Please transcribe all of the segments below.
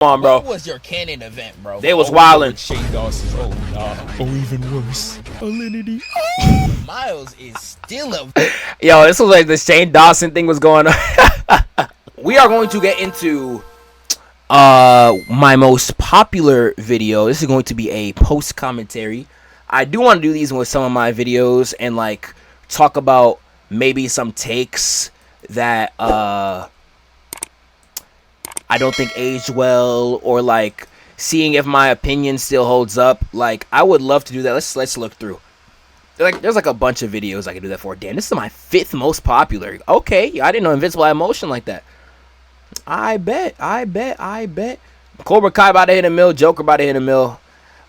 on, bro. What was your canon event, bro? They was wildin'. Shane Dawson's Or even worse, Alinity. Miles is still a. Yo, this was like the Shane Dawson thing was going on. We are going to get into my most popular video. This is going to be a post commentary. I do want to do these with some of my videos and like talk about maybe some takes that I don't think aged well, or like seeing if my opinion still holds up. Like, I would love to do that. Let's look through. There's like a bunch of videos I can do that for. Damn, this is my 5th most popular. Okay, I didn't know Invincible had motion like that. I bet. Cobra Kai about to hit a mil. Joker about to hit a mil.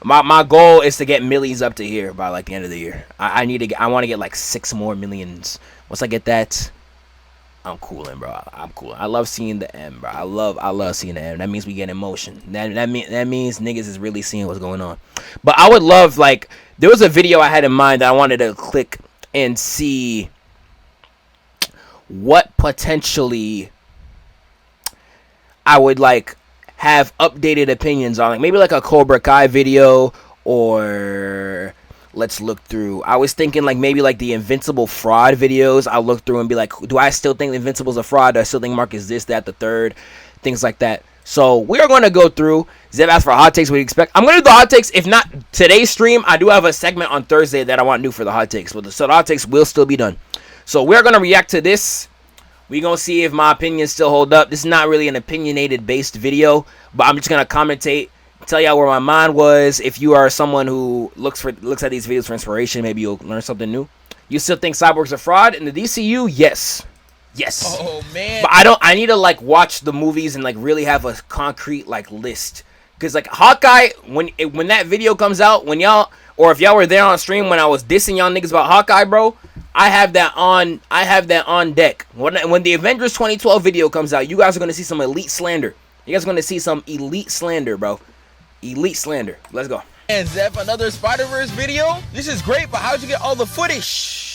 My goal is to get millies up to here by like the end of the year. I want to get like 6 more millions. Once I get that, I'm cooling, bro. I'm cool. I love seeing the M, bro. I love seeing the M. That means we get emotion. That means niggas is really seeing what's going on. But I would love, like, there was a video I had in mind that I wanted to click and see what potentially I would like have updated opinions on, like maybe like a Cobra Kai video, or let's look through. I was thinking like maybe like the Invincible fraud videos. I'll look through and be like, do I still think Invincible's a fraud? Do I still think Mark is this, that, the third? Things like that. So we are going to go through. Zeb asked for hot takes. What do you expect? I'm going to do the hot takes. If not today's stream, I do have a segment on Thursday that I want to do for the hot takes. But so the hot takes will still be done. So we're going to react to this. We're going to see if my opinions still hold up. This is not really an opinionated based video, but I'm just going to commentate, tell y'all where my mind was. If you are someone who looks at these videos for inspiration, maybe you'll learn something new. You still think Cyborg's a fraud in the DCU? Yes. Oh man. But I need to like watch the movies and like really have a concrete like list. Cause like Hawkeye, when that video comes out, when y'all, or if y'all were there on stream when I was dissing y'all niggas about Hawkeye, bro, I have that on deck. When the Avengers 2012 video comes out, you guys are gonna see some elite slander. You guys are gonna see some elite slander, bro. Elite slander. Let's go. And Zeph, another Spiderverse video. This is great, but how'd you get all the footage?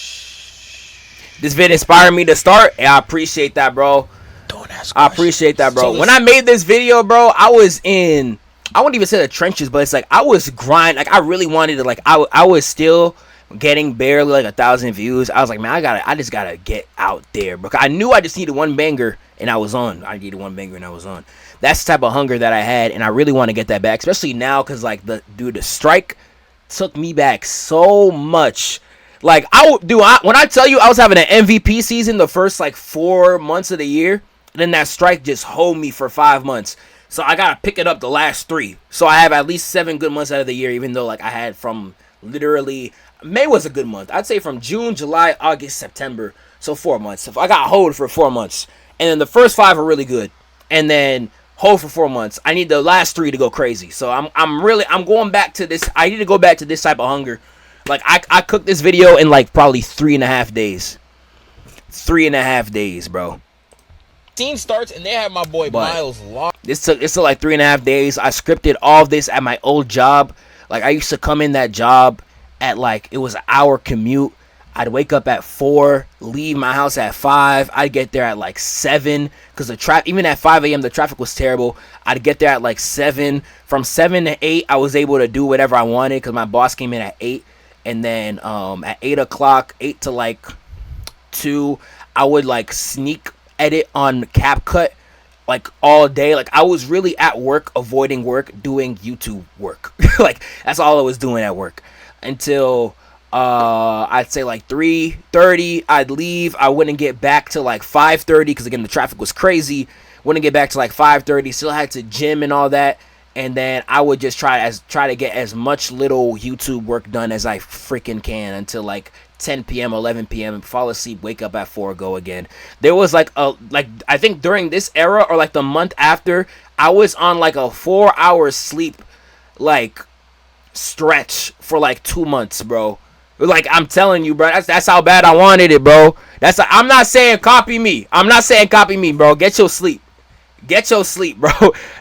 This vid inspired me to start, and I appreciate that, bro. Don't ask. I appreciate that, bro. When I made this video, bro, I was in, I wouldn't even say the trenches, but it's like I was grinding. Like I really wanted to, like I was still getting barely like 1,000 views. I was like, man, I just gotta get out there, bro. I knew I just needed one banger, and I was on. I needed one banger, and I was on. That's the type of hunger that I had, and I really want to get that back, especially now, cause like the strike took me back so much. Like when I tell you I was having an MVP season the first like 4 months of the year, then that strike just hold me for 5 months. So I gotta pick it up the last 3. So I have at least 7 good months out of the year, even though like I had from literally May was a good month. I'd say from June, July, August, September. So 4 months. So I got hold for 4 months, and then the first 5 are really good, and then hold for 4 months. I need the last 3 to go crazy. So I'm going back to this. I need to go back to this type of hunger. Like I cooked this video in like probably 3.5 days. 3.5 days, bro. Scene starts and they have my boy Miles locked. This took like 3.5 days. I scripted all of this at my old job. Like I used to come in that job at like, it was an hour commute. I'd wake up at 4, leave my house at 5. I'd get there at like 7 because even at 5 a.m. the traffic was terrible. I'd get there at like 7. From 7 to 8, I was able to do whatever I wanted because my boss came in at 8. And then at 8 o'clock, 8 to like 2, I would like sneak edit on CapCut like all day. Like I was really at work, avoiding work, doing YouTube work. Like that's all I was doing at work until I'd say like 3:30. I'd leave. I wouldn't get back to like 5:30 because again the traffic was crazy. Wouldn't get back to like 5:30. Still had to gym and all that. And then I would just try to get as much little YouTube work done as I freaking can until like 10 p.m., 11 p.m. Fall asleep, wake up at 4, go again. There was like I think during this era or like the month after, I was on like a 4-hour sleep like stretch for like 2 months, bro. Like I'm telling you, bro, that's how bad I wanted it, bro. I'm not saying copy me. I'm not saying copy me, bro. Get your sleep. Get your sleep, bro.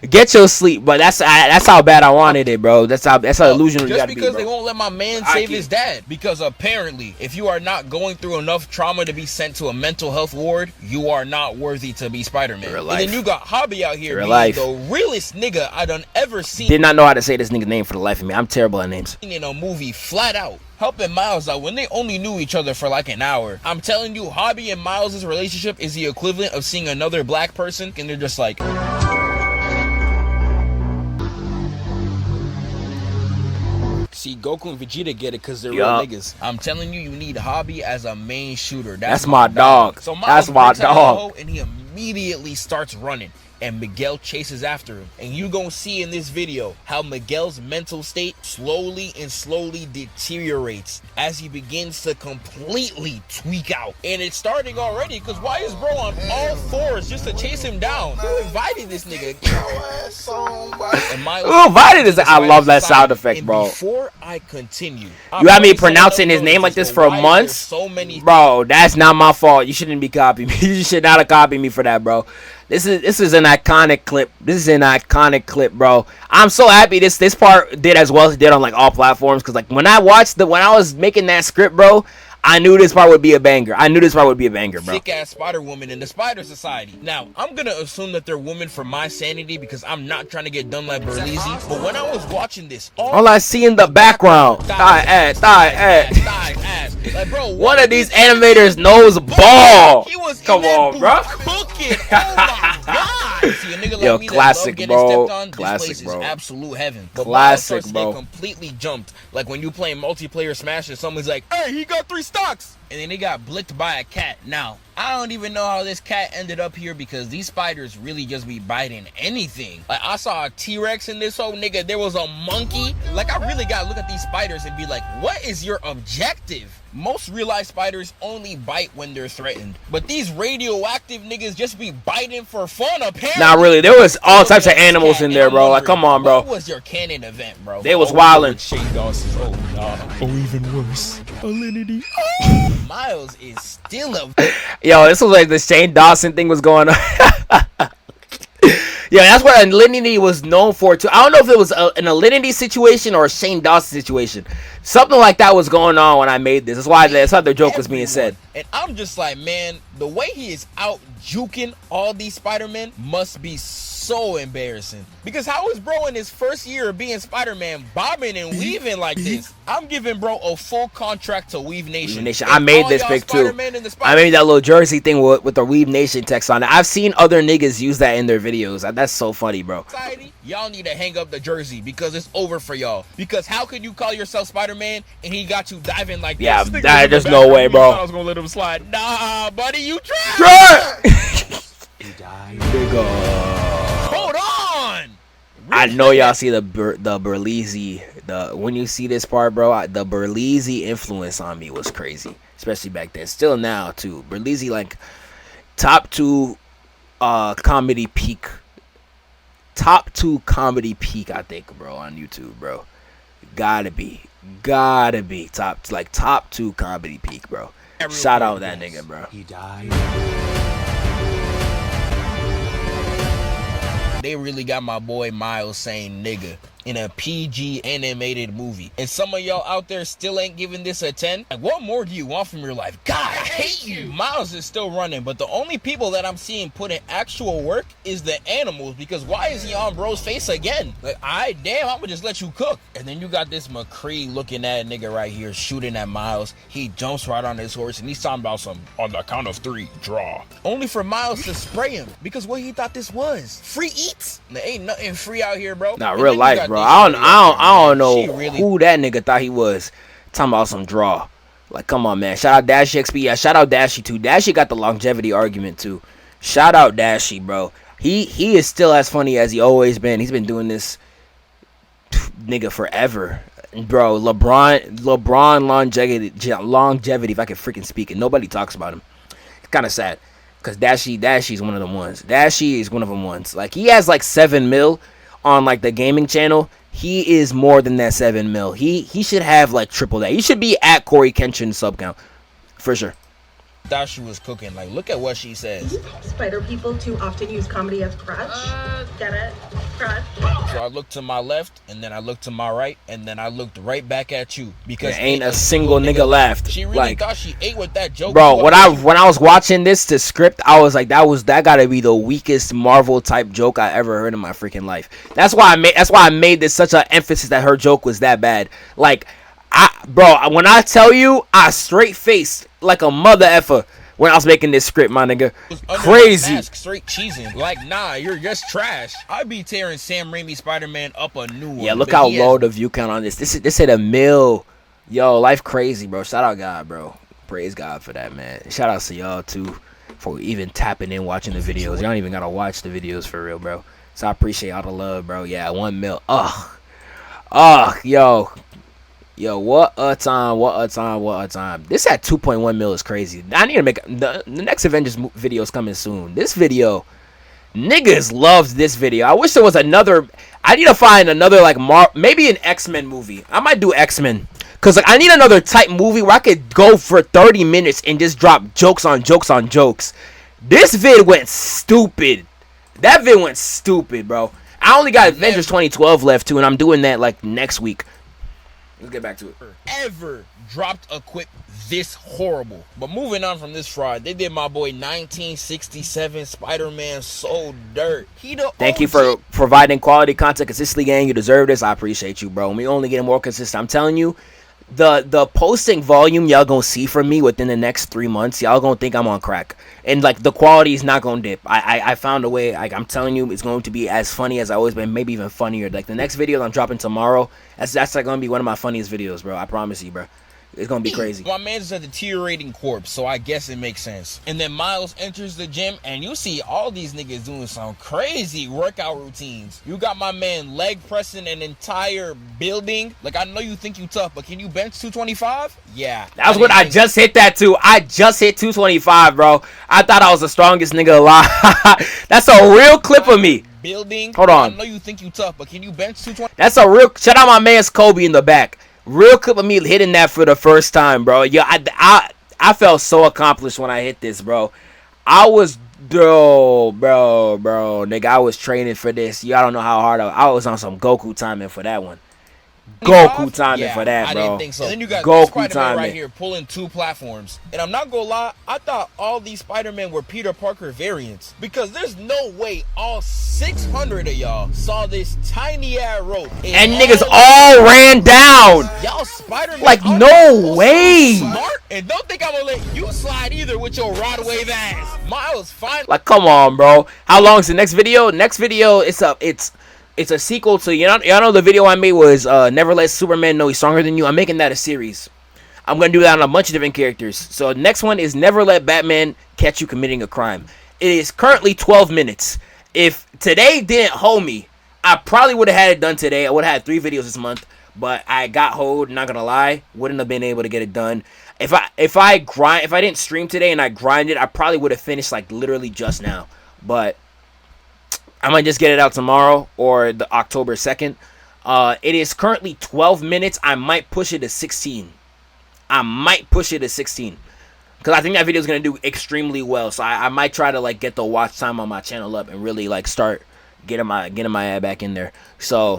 Get your sleep. But that's how bad I wanted it, bro. That's how illusional you just gotta be, because bro. they won't let my man save his dad. Because apparently, if you are not going through enough trauma to be sent to a mental health ward, you are not worthy to be Spider-Man. Real And life. then you got Hobby out here Real being life. the realest nigga I done ever seen. Did not know how to say this nigga's name for the life of me. I'm terrible at names. In a movie, flat out helping Miles out when they only knew each other for like an hour. I'm telling you, Hobby and Miles' relationship is the equivalent of seeing another black person and they're just like, see, Goku and Vegeta get it because they're real niggas. I'm telling you, you need Hobby as a main shooter. That's my dog. So That's my dog. And he immediately starts running. And Miguel chases after him. And you gonna see in this video how Miguel's mental state slowly deteriorates as he begins to completely tweak out. And it's starting already, because why is bro on all fours just to chase him down? Who invited this nigga? And Who invited this? I love that sound effect, bro. Before I continue, You had me pronouncing his name like this for months? So many, bro, that's not my fault. You shouldn't be copying me. You should not have copied me for that, bro. This is an iconic clip. This is an iconic clip, bro. I'm so happy this part did as well as it did on like all platforms. Cause like when I was making that script, bro, I knew this part would be a banger. Bro. Thick ass Spider Woman in the Spider Society. Now, I'm gonna assume that they're women for my sanity because I'm not trying to get done like Berlizzi. But when I was watching this, all I see in the background, thigh ass. Like, bro, one of these animators knows ball. He was Come on, bro. Cooking. Oh my god. See, a nigga like Yo, me classic, that love bro. getting stepped on, Classic, this place bro. is absolute heaven. But Classic, bro. They completely jumped. Like when you play multiplayer Smash and someone's like, hey, he got 3 stocks. And then they got blicked by a cat. Now, I don't even know how this cat ended up here because these spiders really just be biting anything. Like, I saw a T-Rex in this whole nigga. There was a monkey. Like, I really gotta look at these spiders and be like, what is your objective? Most real-life spiders only bite when they're threatened. But these radioactive niggas just be biting for fun, apparently. Nah, really, there was all types of animals in there, bro. Like, come on, bro. What was your canon event, bro? They was wildin'. Shane Dawson's Or even worse, alinity. Miles is still a... Yo, this was like the Shane Dawson thing was going on. Yeah, that's what alinity was known for too. I don't know if it was an alinity situation or a Shane Dawson situation. Something like that was going on when I made this. That's how the joke was being said. And I'm just like, man, the way he is out juking all these Spider-Men must be so embarrassing. Because how is bro in his first year of being Spider-Man bobbing and weaving like this? I'm giving bro a full contract to Weave Nation. I made this pic too. I made that little jersey thing with the Weave Nation text on it. I've seen other niggas use that in their videos. That's so funny, bro. Y'all need to hang up the jersey because it's over for y'all. Because how could you call yourself Spider-Man and he got you diving like yeah, this? Yeah, there's no way, bro. I was gonna let him slide. Nah, buddy, you tried. He died. Hold on. I know y'all see the Berlizzi. When you see this part, bro, the Berlizzi influence on me was crazy, especially back then. Still now too. Berlizzi, like top 2 comedy peak. Top 2 comedy peak, I think, bro, on YouTube, bro. Gotta be top 2 comedy peak, bro. Shout out that nigga, bro. He died. They really got my boy Miles saying nigga in a PG animated movie. And some of y'all out there still ain't giving this a 10. Like, what more do you want from your life? God, I hate you. Miles is still running, but the only people that I'm seeing put in actual work is the animals, because why is he on bro's face again? Like, damn, I'm gonna just let you cook. And then you got this McCree looking at a nigga right here shooting at Miles. He jumps right on his horse and he's talking about some on the count of 3 draw. Only for Miles to spray him because what he thought this was free eats. There ain't nothing free out here, bro. Not real life, bro. I don't know who that nigga thought he was. Talking about some draw. Like, come on, man. Shout out Dashy XP. Yeah, shout out Dashy too. Dashy got the longevity argument too. Shout out Dashy, bro. He is still as funny as he always been. He's been doing this nigga forever. Bro, LeBron longevity, if I can freaking speak it. Nobody talks about him. It's kind of sad. Because Dashy's one of them ones. Dashy is one of them ones. Like, he has like 7 mil on like the gaming channel. He is more than that 7 mil. He should have like triple that. He should be at Corey Kenshin sub count. For sure. Thought she was cooking. Like, look at what she says. Spider people too often use comedy as crutch. Get it? Crutch. So I looked to my left, and then I looked to my right, and then I looked right back at you because there ain't a single nigga left. She really like, thought she ate with that joke. Bro, when I was watching this to script, I was like, that gotta be the weakest Marvel type joke I ever heard in my freaking life. That's why I made this such an emphasis that her joke was that bad. Like, bro, when I tell you, I straight faced like a mother effer when I was making this script, my nigga. Crazy. Mask, straight cheesing. Like, nah, you're just trash. I'd be tearing Sam Raimi Spider-Man up a new one. Yeah, look how low the view count on this. This hit a mill. Yo, life crazy, bro. Shout out God, bro. Praise God for that, man. Shout out to y'all too for even tapping in, watching the videos. Y'all don't even gotta watch the videos for real, bro. So I appreciate all the love, bro. Yeah, 1 mil. Yo, what a time. This at 2.1 mil is crazy. I need to make the next Avengers video is coming soon. This video, niggas loved this video. I wish there was another. I need to find another like maybe an X-Men movie. I might do X-Men because like I need another type movie where I could go for 30 minutes and just drop jokes on jokes on jokes. This vid went stupid. That vid went stupid, bro. I only got Avengers 2012 left too, and I'm doing that like next week. Let's get back to it. Ever dropped a quip this horrible. But moving on from this fraud, they did my boy 1967 Spider-Man so dirt. Thank you for providing quality content consistently, gang. You deserve this. I appreciate you, bro. We only getting more consistent. I'm telling you, the posting volume y'all gonna see from me within the next 3 months, y'all gonna think I'm on crack. And like the quality is not gonna dip. I found a way. Like I'm telling you, it's going to be as funny as I always been, maybe even funnier. Like the next video I'm dropping tomorrow, that's like gonna be one of my funniest videos, bro. I promise you, bro. It's gonna be crazy. My man's a deteriorating corpse, so I guess it makes sense. And then Miles enters the gym, and you see all these niggas doing some crazy workout routines. You got my man leg pressing an entire building. Like, I know you think you tough, but can you bench 225? Yeah. That's what I just hit that too. I just hit 225, bro. I thought I was the strongest nigga alive. That's a real clip of me. Building. Hold on. I know you think you tough, but can you bench 220? That's a real. Shout out my man's Kobe in the back. Real clip of me hitting that for the first time, bro. Yeah, I felt so accomplished when I hit this, bro. I was, bro, nigga, I was training for this. Y'all don't know how hard I was on some Goku timing for that one. Goku timing for that, bro. I didn't think so. And then you got Goku Spider-Man timing right here pulling 2 platforms. And I'm not gonna lie, I thought all these Spider-Men were Peter Parker variants. Because there's no way all 600 of y'all saw this tiny ass rope. And niggas all ran down. Y'all Spider-Man. Like, no way. Smart. And don't think I'm gonna let you slide either with your rod wave ass. Miles, fine. Like, come on, bro. How long is the next video? Next video, it's a sequel to, y'all know the video I made was Never Let Superman Know He's Stronger Than You. I'm making that a series. I'm going to do that on a bunch of different characters. So next one is Never Let Batman Catch You Committing a Crime. It is currently 12 minutes. If today didn't hold me, I probably would have had it done today. I would have had 3 videos this month. But I got hold, not going to lie. Wouldn't have been able to get it done. If I didn't stream today and I grinded, I probably would have finished like literally just now. But I might just get it out tomorrow or the October 2nd. It is currently 12 minutes. I might push it to 16. Because I think that video is going to do extremely well. So I might try to like get the watch time on my channel up and really like start getting my ad back in there. So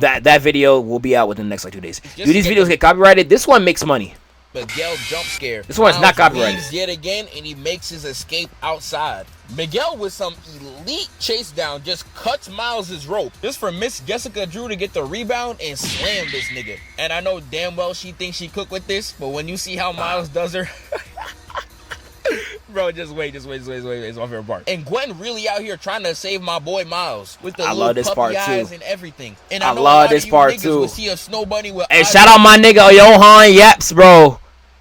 that video will be out within the next like 2 days. Do these videos get copyrighted? This one makes money. Miguel jump scare. This one's not copyrighted. Yet again, and he makes his escape outside. Miguel with some elite chase down just cuts Miles' rope. Just for Miss Jessica Drew to get the rebound and slam this nigga. And I know damn well she thinks she cooked with this, but when you see how Miles does her, bro, just wait. It's my favorite part. And Gwen really out here trying to save my boy Miles with the little puppy eyes and everything. And I love this part too. Will see a snow bunny with hey, shout out my nigga Johan Yaps, bro.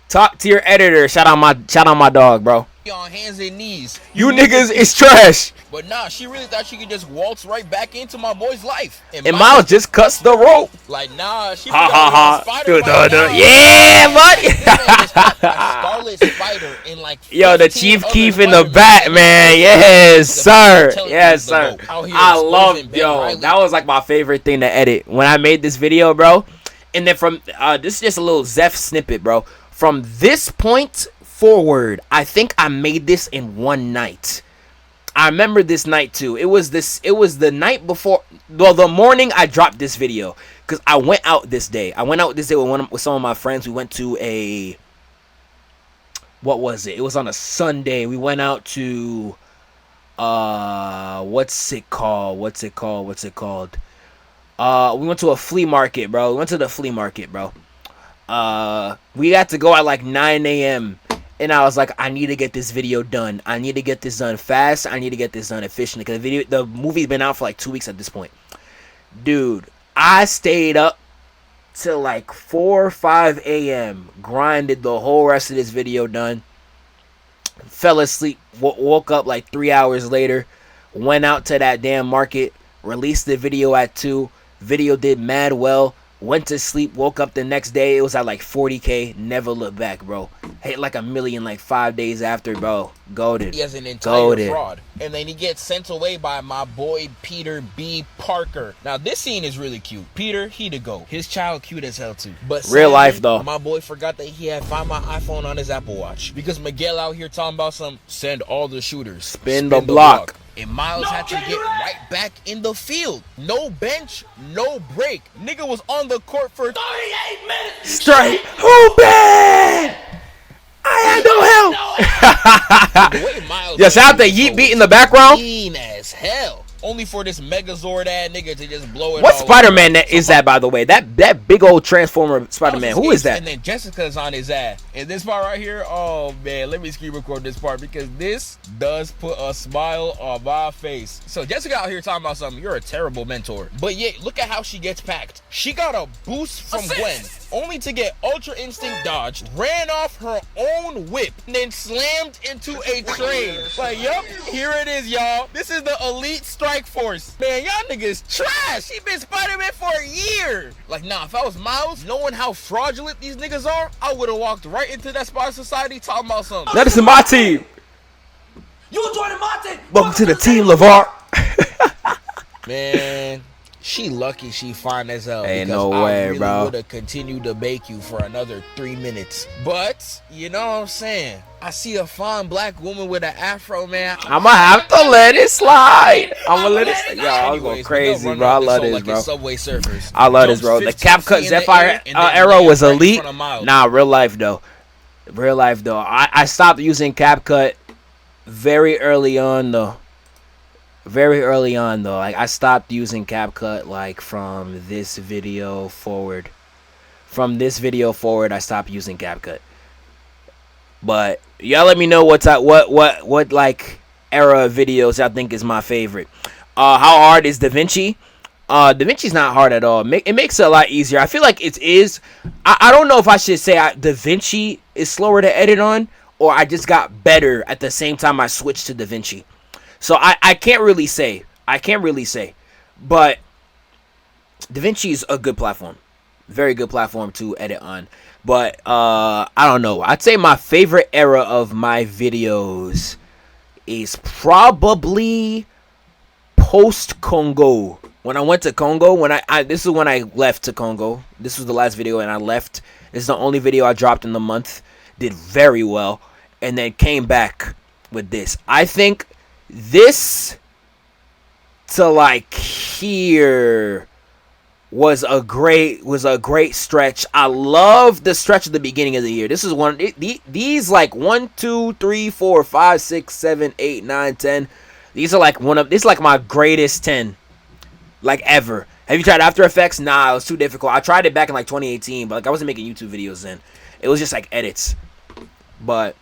Talk to your editor. Shout out my dog, bro. On hands and knees. You niggas is trash. But nah, she really thought she could just waltz right back into my boy's life. And Miles just cuts the rope. Like, nah, she ha. Yeah, buddy. Scarlet Spider in like yo, the Chief Keef in the back, man. Yes, sir. Yes, sir. I love, yo, that was like my favorite thing to edit when I made this video, bro. And then from this is just a little Zeph snippet, bro. From this point forward. I think I made this in one night. I remember this night too. It was the night before, well, the morning I dropped this video, because I went out this day. With some of my friends. We went to a, what was it? It was on a Sunday. We went out to what's it called? We went to a flea market, bro. We went to the flea market, bro. We had to go at like 9 a.m. And I was like, I need to get this video done. I need to get this done fast. I need to get this done efficiently. Because the movie's been out for like 2 weeks at this point. Dude, I stayed up till like 4 or 5 a.m. Grinded the whole rest of this video done. Fell asleep. Woke up like 3 hours later. Went out to that damn market. Released the video at 2. Video did mad well. Went to sleep, woke up the next day. It was at like 40K. Never looked back, bro. Hit like 1 million like 5 days after, bro. Goated. He has an entire fraud. And then he gets sent away by my boy Peter B. Parker. Now, this scene is really cute. Peter, he to go. His child cute as hell, too. But real life, though. My boy forgot that he had Find My iPhone on his Apple Watch. Because Miguel out here talking about some send all the shooters. Spin the block. And Miles had to get right back in the field. No bench, no break. Nigga was on the court for 38 minutes straight. Hoopin'! I had no help. The way Miles yeah, shout out to Yeet Beat in the background. Mean as hell. Only for this Megazord ass nigga to just blow it. What Spider-Man that is that, by the way? That big old Transformer Spider-Man. Who is that? And then Jessica's on his ass. And this part right here, oh man, let me screen record this part because this does put a smile on my face. So Jessica out here talking about something. You're a terrible mentor. But yet, look at how she gets packed. She got a boost from Gwen, only to get Ultra Instinct dodged, ran off her own whip, and then slammed into a train. Like, yup, here it is, y'all. This is the Elite Strike Force. Man, y'all niggas trash. She been Spider-Man for a year. Like, nah, if I was Miles, knowing how fraudulent these niggas are, I would have walked right into that Spider Society talking about something. That is my team. You joining my team. Welcome to the team, LeVar. Man, she lucky she fine as hell. Ain't because no way, I really bro. would have continued to bake you for another 3 minutes. But, you know what I'm saying? I see a fine black woman with an afro, man. I'ma have to let it slide. I'ma let it slide. Yo, I was going crazy, bro. I love this, bro. Subway Surfers. I love this, bro. The CapCut ZEPHFIRE era was elite. Nah, real life, though. I stopped using CapCut very early on, though. Like, I stopped using CapCut, like, from this video forward. I stopped using CapCut. But y'all let me know what like era of videos y'all think is my favorite. How hard is DaVinci? DaVinci's not hard at all. It makes it a lot easier. I feel like it is. I don't know if I should say DaVinci is slower to edit on, or I just got better at the same time I switched to DaVinci. So I can't really say. But DaVinci is a good platform. Very good platform to edit on. But I don't know. I'd say my favorite era of my videos is probably post Congo. When I went to Congo, this is when I left to Congo. This was the last video and I left. This is the only video I dropped in the month. Did very well. And then came back with this. I think this to like here was a great stretch. I love the stretch at the beginning of the year. This is one these like 1, 2, 3, 4, 5, 6, 7, 8, 9, 10. These are like this is like my greatest 10 like ever. Have you tried After Effects? Nah, it was too difficult. I tried it back in like 2018, but like I wasn't making YouTube videos then. It was just like edits. But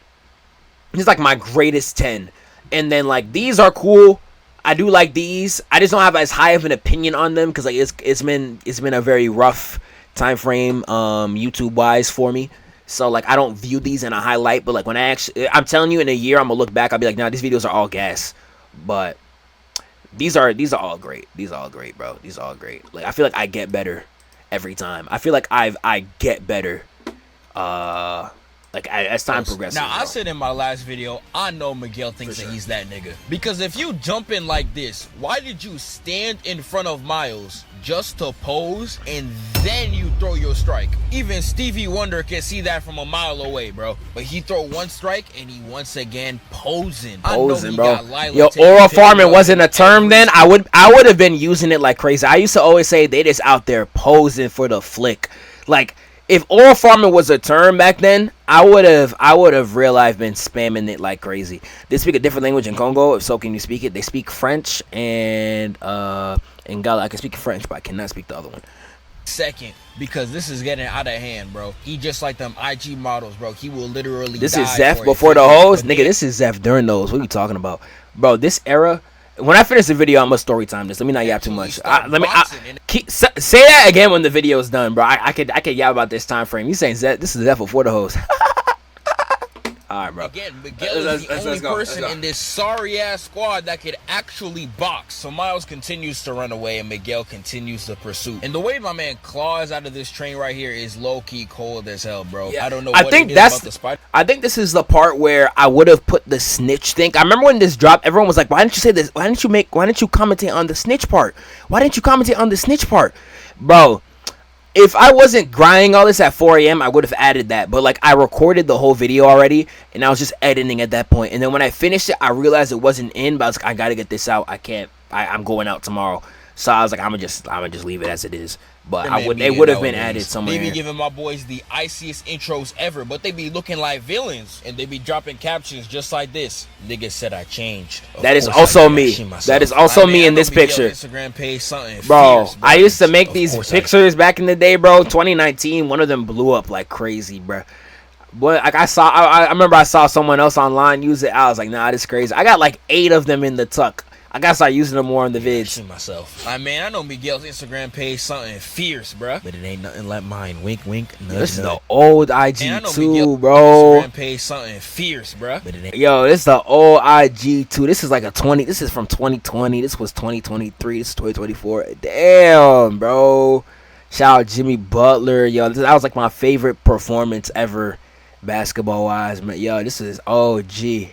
it's like my greatest 10. And then like these are cool. I do like these. I just don't have as high of an opinion on them because like it's been a very rough time frame YouTube wise for me. So like I don't view these in a highlight, but like when I'm telling you in a year I'm gonna look back, I'll be like, nah, these videos are all gas. But these are all great. These are all great, bro. These are all great. Like I feel like I get better every time. I feel like I get better like as time progresses. Now, I bro. said in my last video, I know Miguel thinks that he's that nigga. Because if you jump in like this, why did you stand in front of Miles just to pose and then you throw your strike? Even Stevie Wonder can see that from a mile away, bro. But he throw one strike and he once again posing. Posing, bro. Yo, oral farming wasn't a term then. I would have been using it like crazy. I used to always say they just out there posing for the flick. Like, if oral farming was a term back then, I would have real life been spamming it like crazy. They speak a different language in Congo. If so, can you speak it? They speak French and in Gala. I can speak French, but I cannot speak the other one. Second, because this is getting out of hand, bro. He just like them IG models, bro. He will literally. This die is Zeph for before the hoes, nigga. This is Zeph during those. What are you talking about, bro? This era. When I finish the video, I'm gonna story time this. Let me not yap too much. Say that again when the video is done, bro. I could yap about this time frame. You saying Zeph? This is Zeph before the hoes. All right, bro. Again, Miguel is the only person in this sorry ass squad that could actually box. So Miles continues to run away and Miguel continues the pursuit. And the way my man claws out of this train right here is low key cold as hell, bro. Yeah. I don't know. What it is about the spider. I think this is the part where I would have put the snitch thing. I remember when this dropped, everyone was like, "Why didn't you say this? Why didn't you commentate on the snitch part? Why didn't you commentate on the snitch part, bro?" If I wasn't grinding all this at 4 a.m., I would have added that. But, like, I recorded the whole video already, and I was just editing at that point. And then when I finished it, I realized it wasn't in, but I was like, I got to get this out. I'm going out tomorrow. So I was like, I'm gonna just leave it as it is. But they would have been added somewhere. They be giving my boys the iciest intros ever, but they be looking like villains, and they be dropping captions just like this. Nigga said I changed. That is also me. That is also me in this picture. Instagram page something bro, fierce, bro. I used to make these pictures back in the day, bro. 2019, one of them blew up like crazy, bro. But like I remember I saw someone else online use it. I was like, nah, this is crazy. I got like 8 of them in the tuck. I gotta start using them more on the vids. Myself. I know Miguel's Instagram page something fierce, bruh. But it ain't nothing like mine. Wink, wink. Nudge, this is nudge. the old IG too, bro. Instagram page something fierce, bruh. But it ain't. Yo, this is the old IG too. This is like a 20. This is from 2020. This was 2023. This is 2024. Damn, bro. Shout out Jimmy Butler. Yo, that was like my favorite performance ever, basketball wise. Man, yo, this is OG.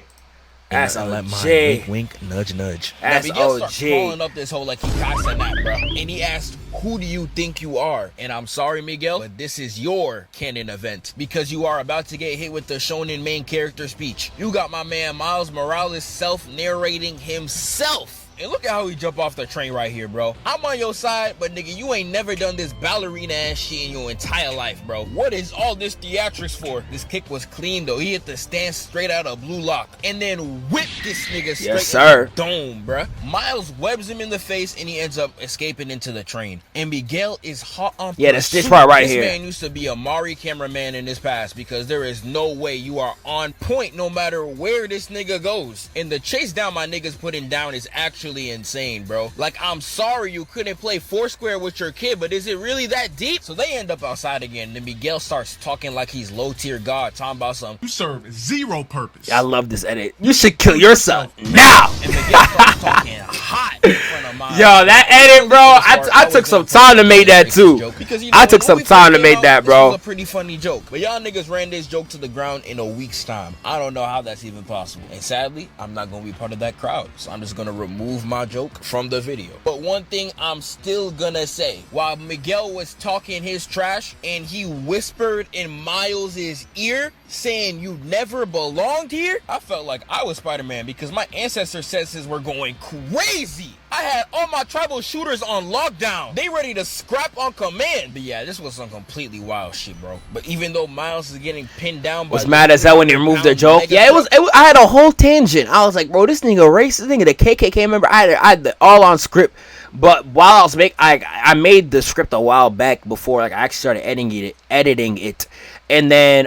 That's OG. Wink, wink, nudge, nudge. That's Miguel OG. Starts calling up this whole like he got that, bro. And he asked, "Who do you think you are?" And I'm sorry, Miguel, but this is your canon event because you are about to get hit with the shonen main character speech. You got my man Miles Morales self-narrating himself. And look at how he jump off the train right here, bro. I'm on your side, but nigga, you ain't never done this ballerina ass shit in your entire life, bro. What is all this theatrics for? This kick was clean, though. He hit the stance straight out of blue lock and then whipped this nigga straight in the dome, bro. Miles webs him in the face and he ends up escaping into the train. And Miguel is hot on pursuit. The stitch part right here. This man used to be a Mari cameraman in this past because there is no way you are on point no matter where this nigga goes. And the chase down my niggas putting down is actually insane, bro. Like, I'm sorry you couldn't play Foursquare with your kid, but is it really that deep? So they end up outside again. Then Miguel starts talking like he's low tier god, talking about something. You serve zero purpose. I love this edit. You should kill yourself now. And Miguel starts talking hot in front of mine. Yo, that edit, bro. I took some time to make that too. I took some time to make that, bro. This was a pretty funny joke, but y'all niggas ran this joke to the ground in a week's time. I don't know how that's even possible. And sadly, I'm not gonna be part of that crowd, so I'm just gonna remove my joke from the video. But one thing I'm still gonna say, while Miguel was talking his trash and he whispered in Miles's ear saying you never belonged here, I felt like I was Spider-Man because my ancestor senses were going crazy. I had all my tribal shooters on lockdown. They ready to scrap on command. But yeah, this was some completely wild shit, bro. But even though Miles is getting pinned down by... Was mad as hell when they removed the joke. Yeah, it was, I had a whole tangent. I was like, bro, this nigga racist, nigga, the KKK member. I had the all on script. But while I was I made the script a while back before like I actually started editing it. And then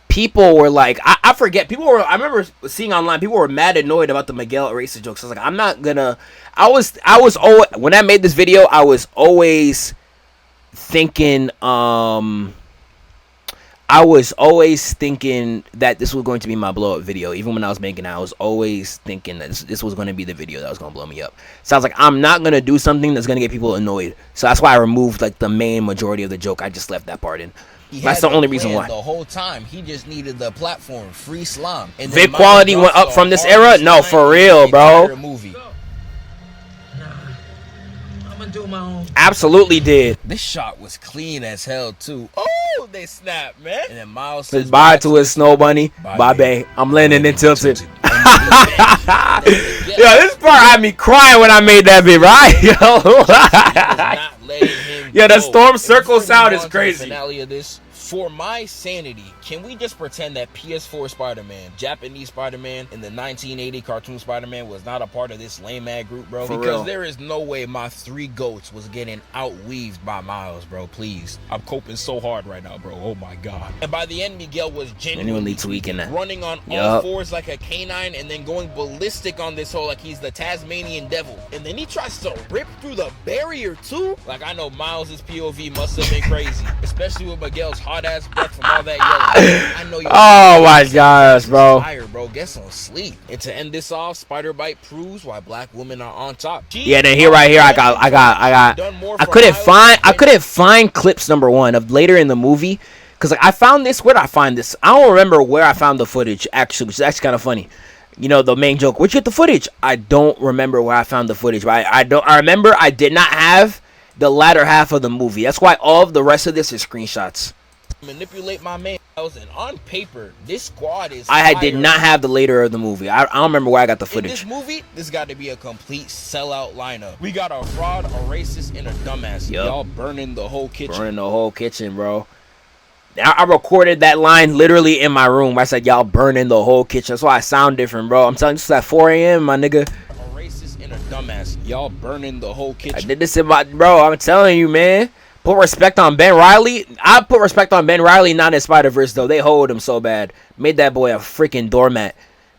people were like, I forget, I remember seeing online, people were mad annoyed about the Miguel racist jokes. I was like, I'm not gonna, I was always, when I made this video, I was always thinking, that this was going to be my blow up video. Even when I was making it, I was always thinking that this was going to be the video that was going to blow me up. So I was like, I'm not going to do something that's going to get people annoyed. So that's why I removed like the main majority of the joke. I just left that part in. That's the only reason why. The whole time he just needed the platform, free slime. And vid quality went up from this era. No, for real, bro. Movie. Do my own. Absolutely did. This shot was clean as hell too. Oh, they snapped, man. And then Miles says bye to his snow bunny. Bye, babe. I'm landing and tilted. Yeah, this part had me crying when I made that bit, right? Yo, the storm circle sound is crazy. Finale of this. For my sanity, can we just pretend that PS4 Spider-Man, Japanese Spider-Man, and the 1980 cartoon Spider-Man was not a part of this lame-ass group, bro? Because there is no way my 3 goats was getting outweaved by Miles, bro. Please. I'm coping so hard right now, bro. Oh, my God. And by the end, Miguel was genuinely tweaking that. Running on all fours like a canine and then going ballistic on this hole like he's the Tasmanian devil. And then he tries to rip through the barrier, too? Like, I know Miles' POV must have been crazy, especially with Miguel's hot ass breath from all that yelling. I know you. Oh my gosh, bro. Tired, bro. Get some sleep. And to end this off, Spider Bite proves why black women are on top. Yeah, then right here, I couldn't find clips #1 of later in the movie, cause like I found this. Where did I find this? I don't remember where I found the footage. Actually, which is actually kind of funny. You know, the main joke. Where'd you get the footage? I don't remember where I found the footage, but I remember I did not have the latter half of the movie. That's why all of the rest of this is screenshots. Manipulate my man. And on paper, this squad is did not have the later of the movie. I don't remember where I got the footage. In this movie, this got to be a complete sellout lineup. We got a fraud, a racist, and a dumbass. Yep. Y'all burning the whole kitchen. Burning the whole kitchen, bro. I recorded that line literally in my room. I said, y'all burning the whole kitchen. That's why I sound different, bro. I'm telling you, this is at 4 a.m., my nigga. A racist and a dumbass. Y'all burning the whole kitchen. I did this in my... Bro, I'm telling you, man. Put respect on Ben Reilly. I put respect on Ben Reilly, not in Spider-Verse, though. They hold him so bad. Made that boy a freaking doormat.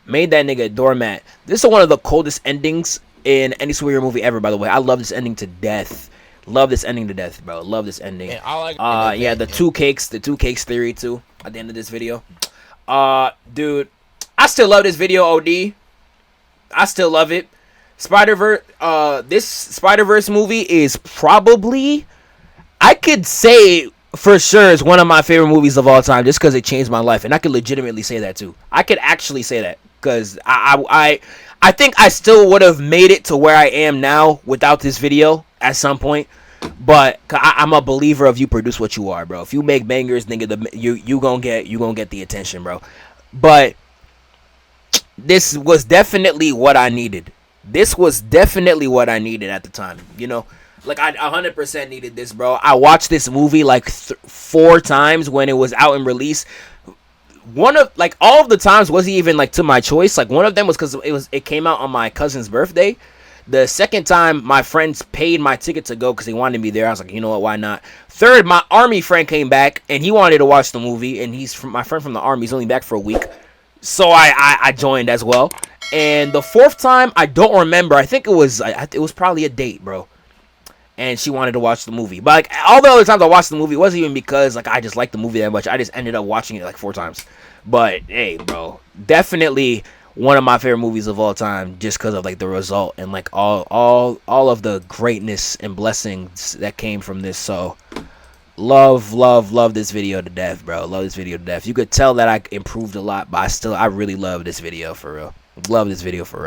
Made that nigga a doormat. This is one of the coldest endings in any superhero movie ever, by the way. I love this ending to death. Love this ending to death, bro. Love this ending. And I like yeah, the two cakes theory, too, at the end of this video. Dude, I still love this video, OD. I still love it. Spider-Verse, this Spider-Verse movie is probably... I could say for sure it's one of my favorite movies of all time just because it changed my life. And I could legitimately say that too. I could actually say that because I think I still would have made it to where I am now without this video at some point. But I'm a believer of you produce what you are, bro. If you make bangers, nigga, you gonna get the attention, bro. But this was definitely what I needed. This was definitely what I needed at the time, you know. Like, I 100% needed this, bro. I watched this movie, like, 4 times when it was out and released. All of the times wasn't even, like, to my choice. Like, one of them was because it came out on my cousin's birthday. The second time, my friends paid my ticket to go because they wanted me there. I was like, you know what, why not? Third, my army friend came back, and he wanted to watch the movie. And my friend from the army. He's only back for a week. So I joined as well. And the 4th time, I don't remember. I think it was probably a date, bro. And she wanted to watch the movie. But, like, all the other times I watched the movie, it wasn't even because, like, I just liked the movie that much. I just ended up watching it, like, 4 times. But, hey, bro, definitely one of my favorite movies of all time just because of, like, the result and, like, all of the greatness and blessings that came from this. So, love this video to death, bro. Love this video to death. You could tell that I improved a lot, but I really love this video, for real. Love this video, for real.